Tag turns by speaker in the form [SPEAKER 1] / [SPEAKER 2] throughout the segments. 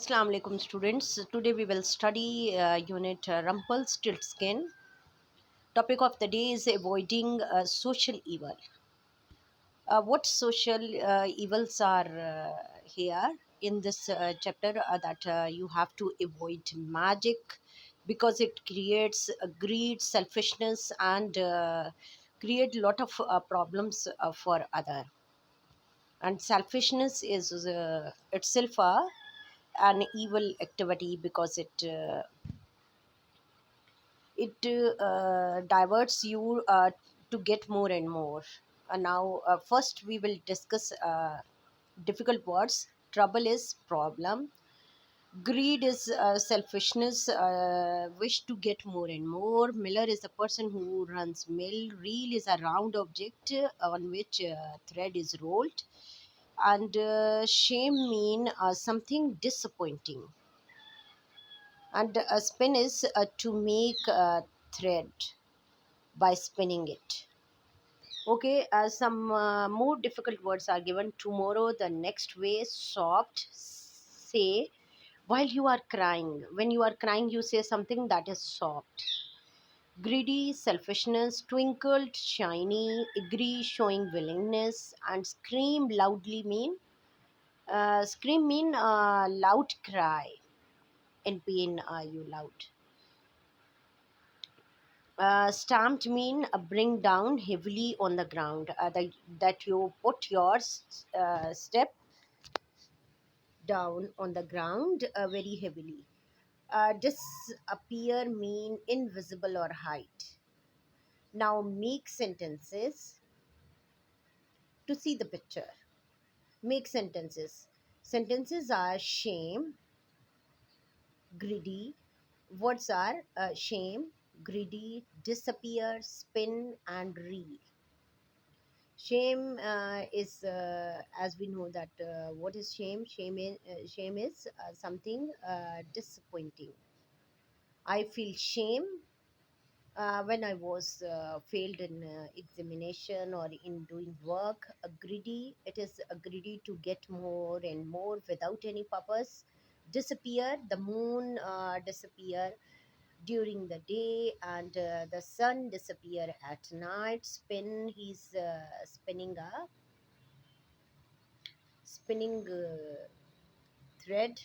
[SPEAKER 1] Assalamu alaikum students. Today we will study unit Rumplestiltskin. Topic of the day is avoiding social evil. What social evils are here in this chapter that you have to avoid magic because it creates greed, selfishness and create lot of problems for other. And selfishness is itself an evil activity because it diverts you to get more and more. Now, first we will discuss difficult words. Trouble is problem. Greed is selfishness, wish to get more and more. Miller is a person who runs mill. Reel is a round object on which thread is rolled. And shame mean something disappointing. And a spin is to make a thread by spinning it. Okay, some more difficult words are given. Tomorrow, the next way, soft, say while you are crying. When you are crying, you say something that is soft. Greedy, selfishness, twinkled, shiny, agree, showing willingness, and scream loudly mean loud cry. In pain, are you loud? Stamped mean bring down heavily on the ground, that you put your step down on the ground very heavily. Disappear mean invisible or hide. Now make sentences to see the picture. Make sentences. Sentences are shame, greedy. Words are shame, greedy, disappear, spin, and reel. Shame is, as we know that what is shame? Shame is something disappointing. I feel shame when I was failed in examination or in doing work. A greedy, it is a greedy to get more and more without any purpose. Disappear, the moon disappear during the day and the sun disappear at night. Spin, he's spinning thread.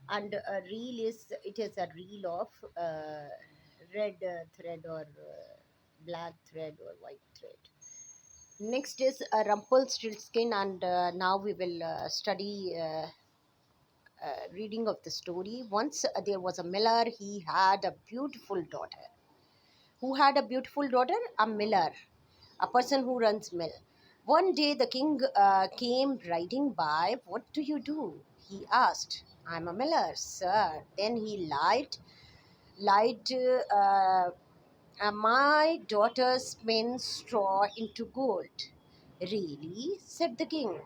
[SPEAKER 1] And a reel is, it is a reel of red thread or black thread or white thread. Next is a Rumpelstiltskin, and now we will study reading of the story. Once there was a miller. He had a beautiful daughter. Who had a beautiful daughter? A miller, a person who runs mill. One day the king came riding by. What do you do? He asked. I'm a miller, sir. Then he lied. My daughter spins straw into gold. Really? Said the king.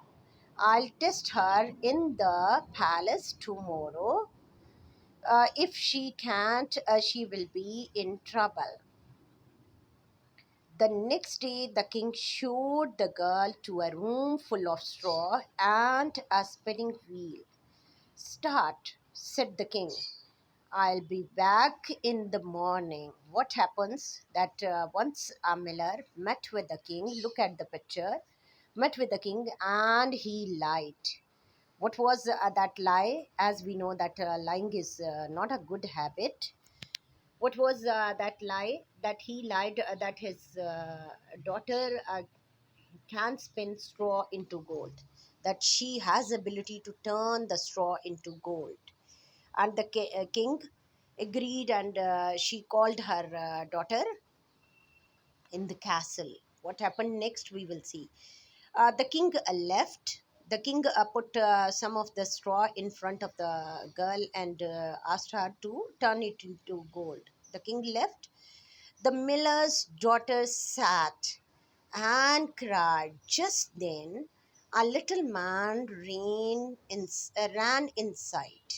[SPEAKER 1] I'll test her in the palace tomorrow. If she can't, she will be in trouble. The next day, the king showed the girl to a room full of straw and a spinning wheel. Start, said the king. I'll be back in the morning. What happens that once a miller met with the king, look at the picture, met with the king and he lied. What was that lie? As we know that lying is not a good habit. What was that lie? That he lied that his daughter can spin straw into gold, that she has ability to turn the straw into gold. And the king agreed, and she called her daughter in the castle. What happened next we will see. The king left. The king put some of the straw in front of the girl and asked her to turn it into gold. The king left. The miller's daughter sat and cried. Just then a little man ran inside.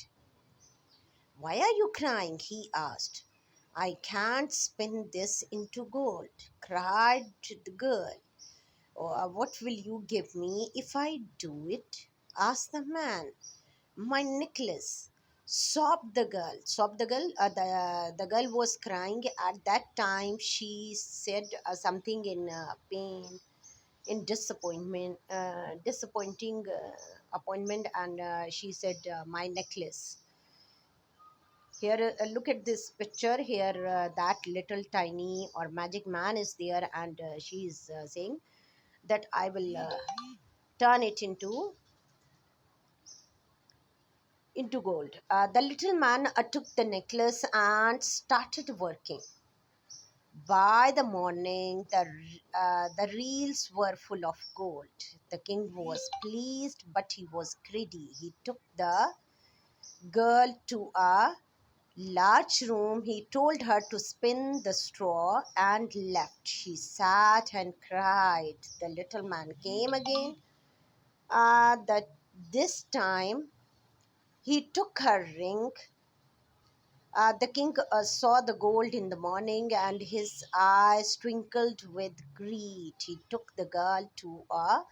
[SPEAKER 1] Why are you crying? He asked. I can't spin this into gold, cried the girl. "Oh, what will you give me if I do it?" asked the man. My necklace. Sobbed the girl. The girl was crying at that time. She said something in pain, in disappointing appointment, and she said, "My necklace." Here, look at this picture. Here, that little tiny or magic man is there, and she is saying that I will turn it into gold. The little man took the necklace and started working. By the morning, the reels were full of gold. The king was pleased, but he was greedy. He took the girl to a large room. He told her to spin the straw and left. She sat and cried. The little man came again. That this time he took her ring. The king saw the gold in the morning and his eyes twinkled with greed. He took the girl to a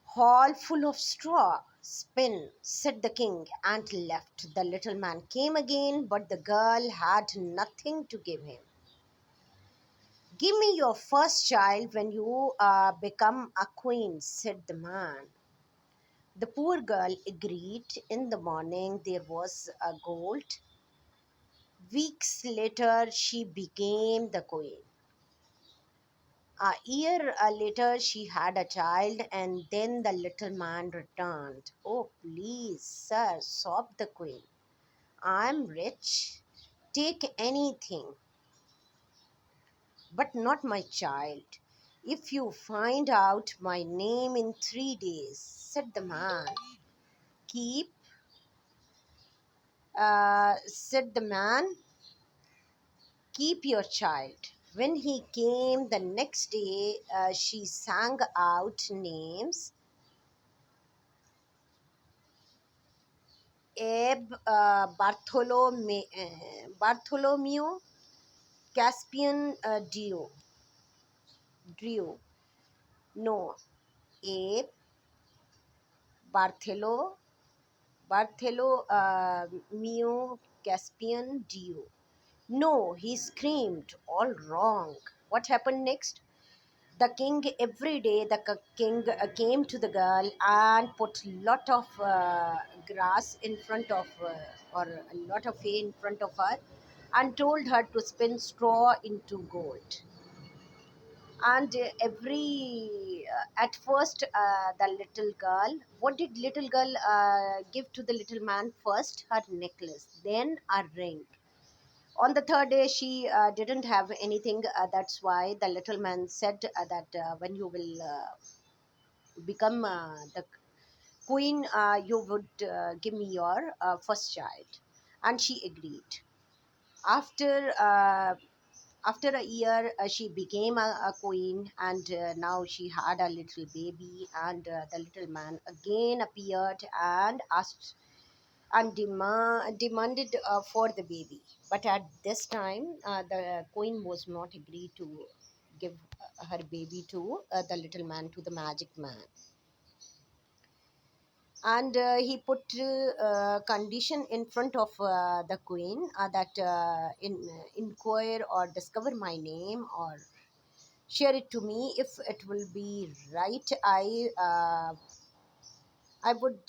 [SPEAKER 1] hall full of straw. Spin, said the king, and left. The little man came again, but the girl had nothing to give him. Give me your first child when you become a queen, said the man. The poor girl agreed. In the morning, there was a gold. Weeks later, she became the queen. A year later, she had a child, and then the little man returned. Oh, please, sir, sobbed the queen. I'm rich. Take anything, but not my child. If you find out my name in 3 days, said the man, keep, said the man, keep your child. When he came the next day, she sang out names: Abe, Bartholomew, Caspian, Drew. No, Abe, Bartholo, Bartholomew, Caspian, Drew. No, he screamed. All wrong. What happened next? The king, every day the king came to the girl and put lot of grass in front of or a lot of hay in front of her, and told her to spin straw into gold. And every at first, the little girl, what did little girl give to the little man? First her necklace, then a ring. On the third day, she didn't have anything. That's why the little man said that when you will become the queen, you would give me your first child. And she agreed. After after a year, she became a queen, and now she had a little baby. And the little man again appeared and asked and demanded for the baby. But at this time, the queen was not agreed to give her baby to the little man, to the magic man. And he put condition in front of the queen that inquire or discover my name or share it to me. If it will be right, I would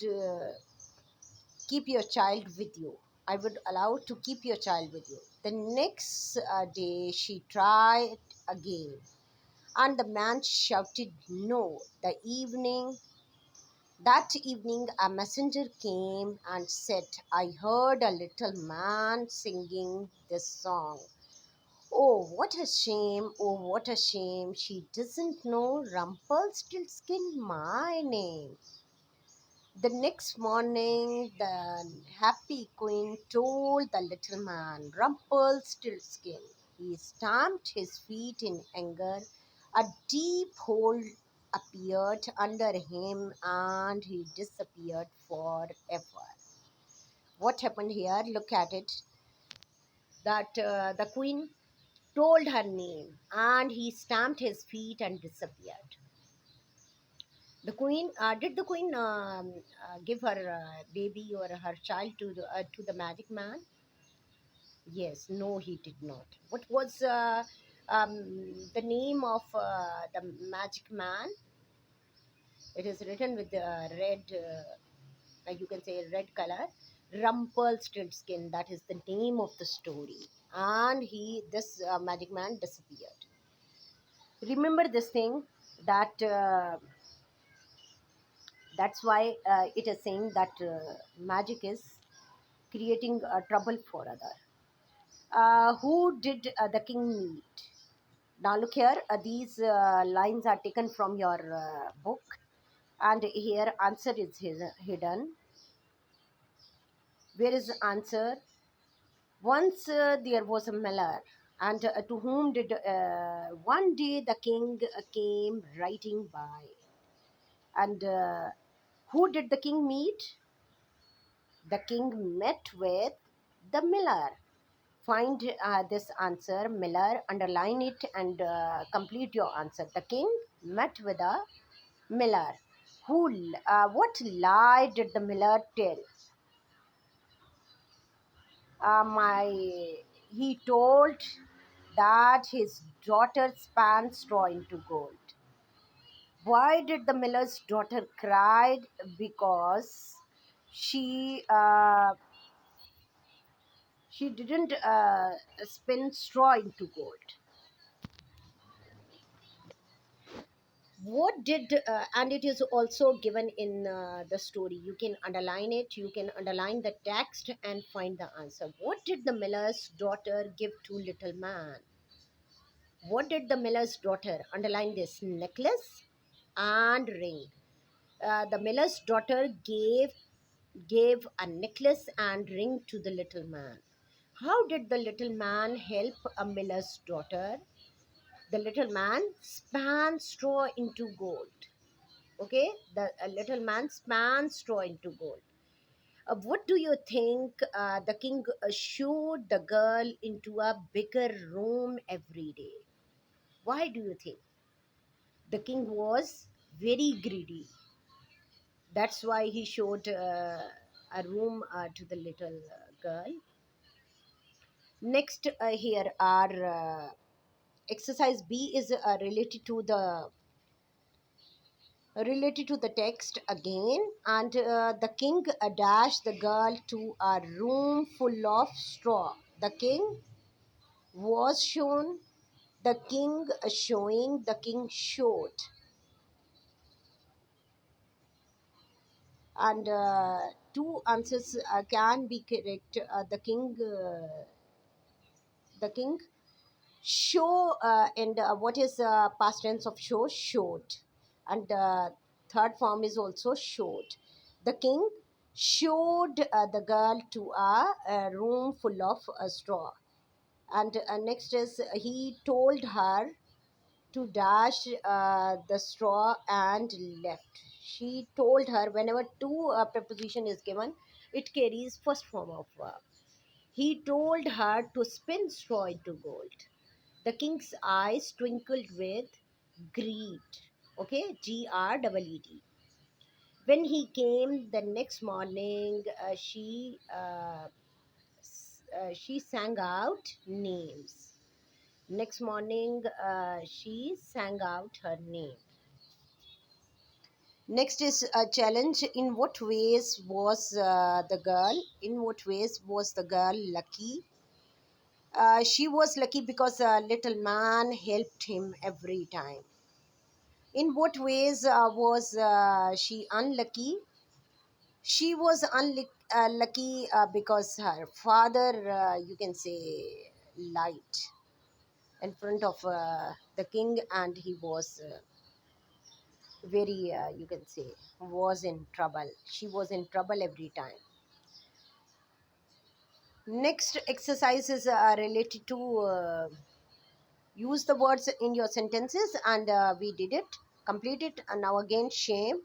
[SPEAKER 1] keep your child with you. I would allow to keep your child with you. The next day, she tried again, and the man shouted no. That evening, a messenger came and said, I heard a little man singing this song. Oh, what a shame! Oh, what a shame! She doesn't know Rumplestiltskin, my name. The next morning, the happy queen told the little man, Rumplestiltskin. He stamped his feet in anger. A deep hole appeared under him and he disappeared forever. What happened here? Look at it. That the queen told her name and he stamped his feet and disappeared. Did the queen give her baby or her child to the magic man? Yes, no, he did not. What was the name of the magic man? It is written with red, you can say red color. Rumplestiltskin. That is the name of the story. And this magic man disappeared. Remember this thing that that's why it is saying that magic is creating trouble for other. Who did the king meet? Now look here, these lines are taken from your book, and here answer is hidden. Where is the answer? Once there was a miller, and to whom did one day the king came riding by, and who did the king meet? The king met with the miller. Find this answer, miller, underline it, and complete your answer. The king met with a miller. What lie did the miller tell? My He told that his daughter span straw into gold. Why did the miller's daughter cried? Because she she didn't spin straw into gold. What did And it is also given in the story. You can underline it, you can underline the text and find the answer. What did the miller's daughter give to little man? What did the miller's daughter? Underline this: necklace and ring. The miller's daughter gave a necklace and ring to the little man. How did the little man help a miller's daughter? The little man span straw into gold. Okay, the little man span straw into gold. What do you think? The king showed the girl into a bigger room every day. Why do you think? The king was very greedy. That's why he showed a room to the little girl. Next, here are exercise B is related to the text again, and the king dashed the girl to a room full of straw. The king was shown, the king showing, the king showed. And two answers can be correct. The king show, and what is past tense of show? Showed. And third form is also showed. The king showed the girl to a room full of straw. And next is he told her to dash the straw and left. She told her. Whenever two preposition is given, it carries first form of verb. He told her to spin straw into gold. The king's eyes twinkled with greed. Okay, GREED. When he came the next morning, she sang out names. Next morning, she sang out her name. Next is a challenge. In what ways was the girl? In what ways was the girl lucky? She was lucky because a little man helped him every time. In what ways was she unlucky? She was lucky because her father, you can say, lied in front of the king, and he was very, you can say, was in trouble. She was in trouble every time. Next exercises are related to use the words in your sentences, and we did it, complete it. And now again, shame.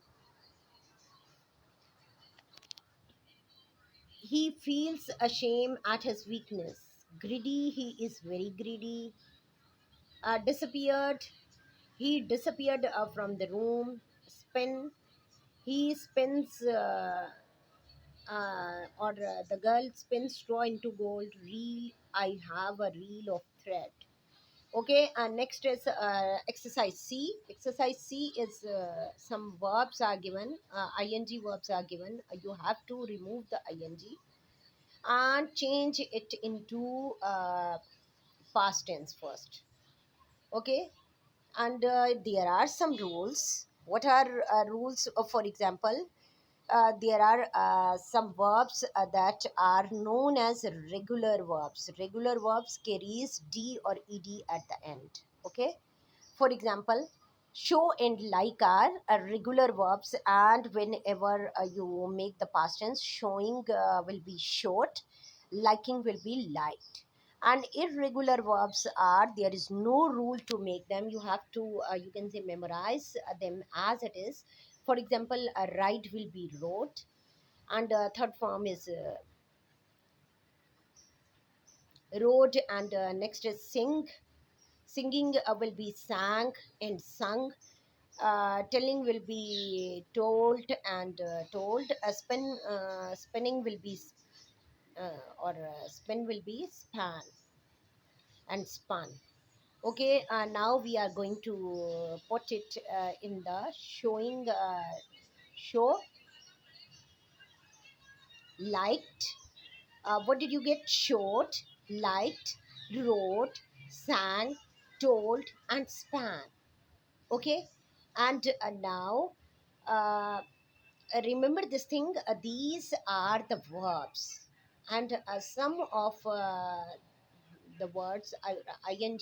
[SPEAKER 1] He feels ashamed at his weakness. Greedy, he is very greedy. Disappeared, he disappeared from the room. spin. He spins, the girl spins straw into gold. Reel, I have a reel of thread. Okay, and next is exercise C. Exercise C is some verbs are given, ing verbs are given. You have to remove the ing and change it into past tense first. Okay, and there are some rules. What are rules? For example, there are some verbs that are known as regular verbs. Regular verbs carries d or ed at the end. Okay, for example, show and like are regular verbs, and whenever you make the past tense, showing will be short, liking will be liked. And irregular verbs are, there is no rule to make them. You have to, you can say, memorize them as it is. For example, write will be wrote, and third form is wrote, and next is sing. Singing will be sang and sung. Telling will be told and told. Spinning will be or spin will be span and spun. Okay, now we are going to put it in the showing. Show, liked. What did you get? Showed, liked, wrote, sang, told, and span. Okay, and now uh, remember this thing. These are the verbs, and some of the words ing.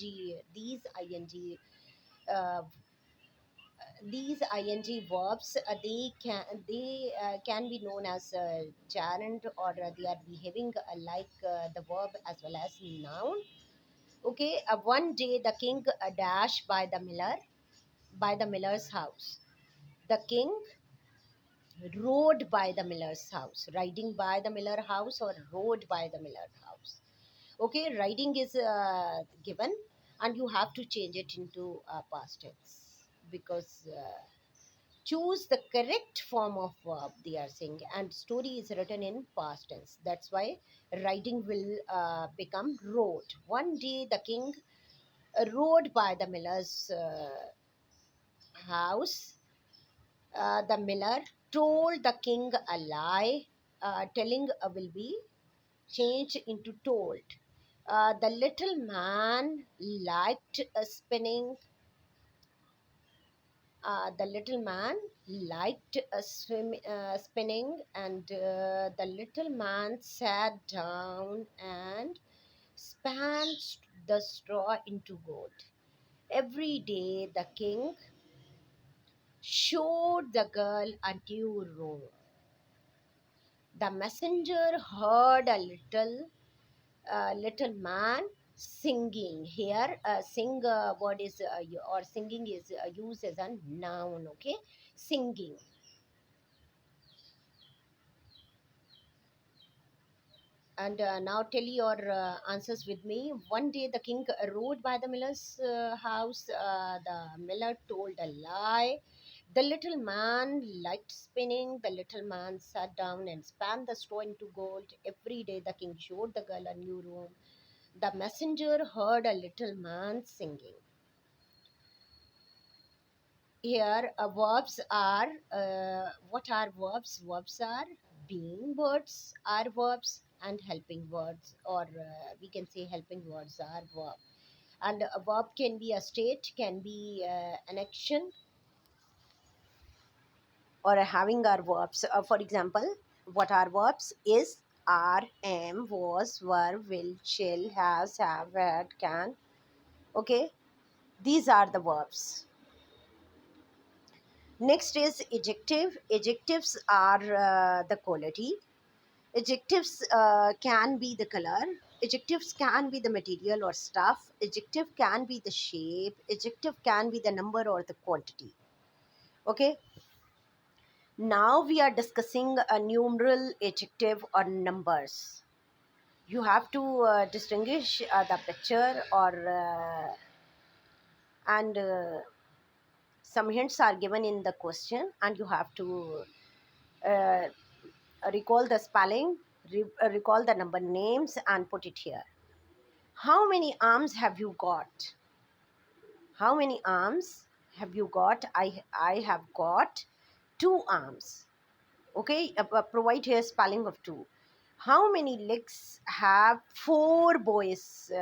[SPEAKER 1] Uh, these ing verbs, they can be known as gerund, or they are behaving like the verb as well as noun. Okay, one day the king dash by the miller's house. The king rode by the miller's house. Riding by the miller house or rode by the miller house. Okay, riding is given, and you have to change it into past tense, because choose the correct form of verb they are saying, and story is written in past tense. That's why riding will become rode. One day the king rode by the miller's house. The miller told the king a lie. Telling will be changed into told. The little man liked spinning. The little man liked spinning, and the little man sat down and span the straw into gold. Every day the king showed the girl a new room. The messenger heard a little man singing. Here sing word is or singing is used as a noun. Okay, singing. And now tell your answers with me. One day the king rode by the miller's house. The miller told a lie. The little man liked spinning. The little man sat down and span the straw into gold. Every day the king showed the girl a new room. The messenger heard a little man singing. Here, verbs are, what are verbs? Verbs are being words are verbs, and helping words, or we can say helping words are verb. And a verb can be a state, can be an action, or a having are verbs. For example, what are verbs? Is, are, am, was, were, will, shall, has, have, had, can. Okay, these are the verbs. Next is adjective. Adjectives are the quality. Adjectives can be the color. Adjectives can be the material or stuff. Adjective can be the shape. Adjective can be the number or the quantity. Okay. Now we are discussing a numeral, adjective, or numbers. You have to distinguish the picture or and some hints are given in the question, and you have to uh, recall the spelling, recall the number names, and put it here. How many arms have you got? How many arms have you got? I have got two arms. Okay, provide here spelling of two. How many legs have four boys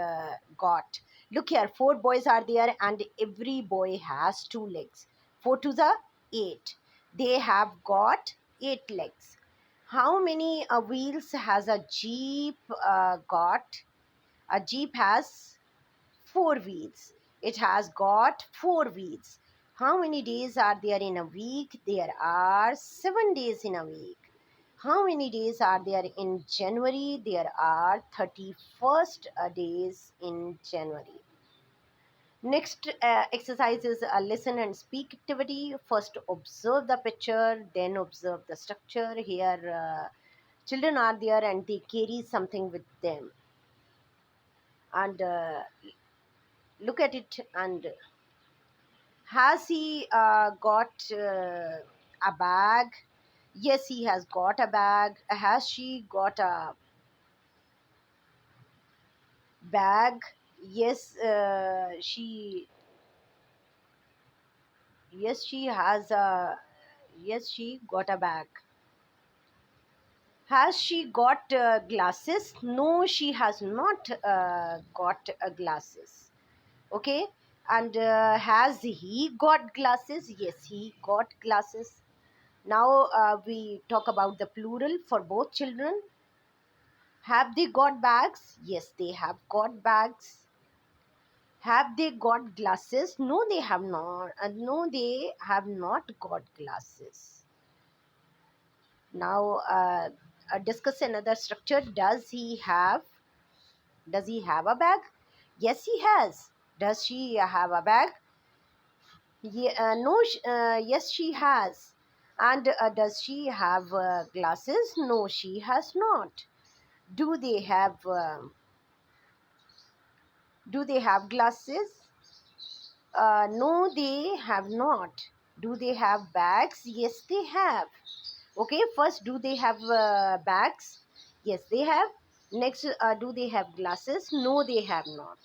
[SPEAKER 1] got? Look here, four boys are there, and every boy has two legs. Four to the eight. They have got eight legs. How many wheels has a jeep got? A jeep has four wheels. It has got four wheels. How many days are there in a week? There are 7 days in a week. How many days are there in January? There are 31st days in January. Next exercise is a listen and speak activity. First, observe the picture, then observe the structure. Here, children are there and they carry something with them. And look at it, and has he got a bag? Yes, he has got a bag. Has she got a bag? Yes, yes, she has a, yes, she got a bag. Has she got glasses? No, she has not got glasses. Okay, and has he got glasses? Yes, he got glasses. Now we talk about the plural for both children. Have they got bags? Yes, they have got bags. Have they got glasses? No, they have not. No, they have not got glasses. Now discuss another structure. Does he have a bag? Yes, he has. Does she have a bag? Yeah, no, yes, she has. And does she have glasses? No, she has not. Do they have do they have glasses? No, they have not. Do they have bags? Yes, they have. Okay, first, do they have bags? Yes, they have. Next, do they have glasses? No, they have not.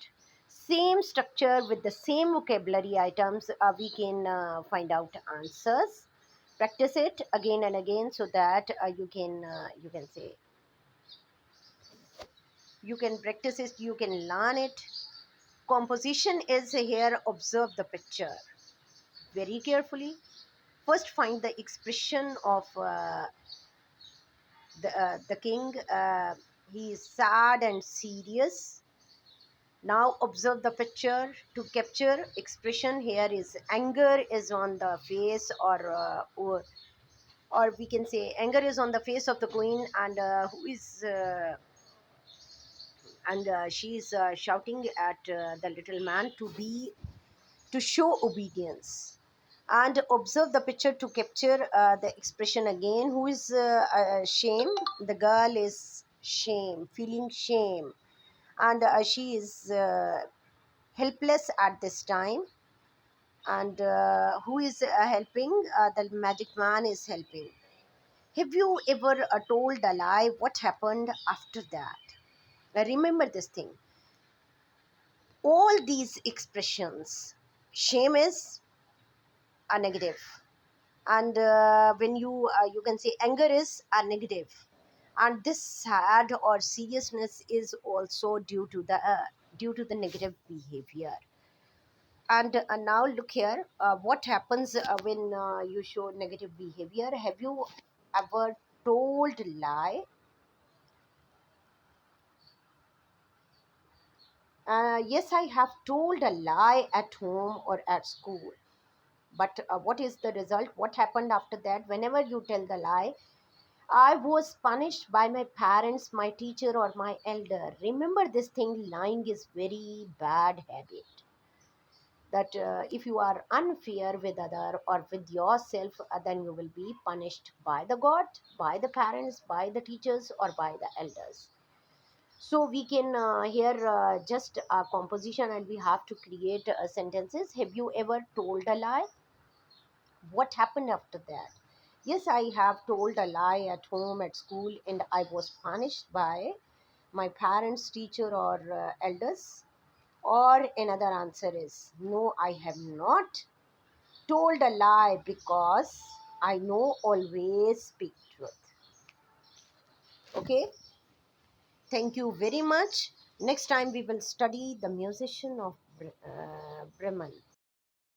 [SPEAKER 1] Same structure with the same vocabulary items, we can find out answers. Practice it again and again so that you can say, you can practice it, you can learn it. Composition is here. Observe the picture very carefully. First, find the expression of the king. He is sad and serious. Now observe the picture to capture expression. Here is anger is on the face, or we can say anger is on the face of the queen, and who is and she is shouting at the little man to show obedience. And observe the picture to capture the expression again. Who is shame? The girl is shame, feeling shame, and she is helpless at this time. And who is helping? The magic man is helping. Have you ever told a lie? What happened after that? Remember this thing. All these expressions, shame is a negative, and when you can say anger is a negative, and this sad or seriousness is also due to the negative behavior. And now look here, what happens when you show negative behavior? Have you ever told lie? Yes, I have told a lie at home or at school. But what is the result? What happened after that? Whenever you tell the lie, I was punished by my parents, my teacher, or my elder. Remember this thing, lying is very bad habit. That if you are unfair with other or with yourself, then you will be punished by the God, by the parents, by the teachers, or by the elders. So we can here just a composition, and we have to create sentences. Have you ever told a lie? What happened after that? Yes, I have told a lie at home, at school, and I was punished by my parents, teacher, or elders. Or another answer is no, I have not told a lie because I know always speak truth. Okay, thank you very much. Next time we will study the musician of Bremen.